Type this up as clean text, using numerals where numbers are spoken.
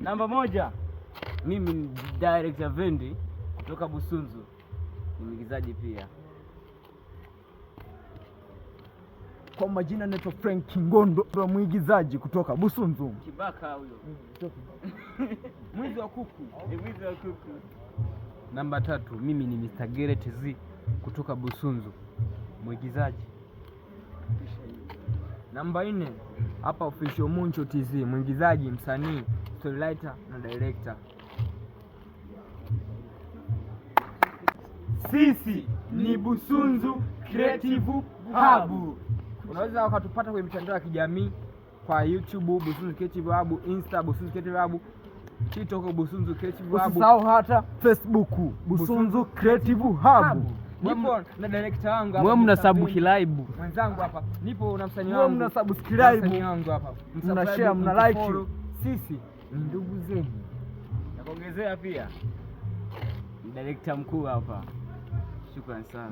Namba moja, mimi ni director Vendi kutoka Busunzu, ni mwigizaji pia. Kwa majina naitwa Frank Ngondo, mwigizaji kutoka Busunzu. Kibaka huyo. Mwizi wa kuku. Mwizi wa kuku. Namba 3, mimi ni Mr. Gareth Z kutoka Busunzu, mwigizaji. Namba 4, hapa Official Muncho TZ, mwigizaji, msanii, storywriter na director. Sisi ni Busunzu Creative Hub. Unaweza wakatupata kwenye mitandao ya kijamii kwa YouTube Busunzu Creative Hub, Insta Busunzu Creative Hub, TikTok Busunzu Creative Hub. Usisahau hata Facebook Busunzu Creative Hub. Nipo na director wangu hapa. Mwe mnasubscribe. Mwenzangu hapa. Nipo na msanii wangu. Mwe mnasubscribe. Msanii wangu hapa. Mna share, mna like. Sisi ni ndugu zenu. Na kuongezea pia director mkuu hapa. Shukrani sana.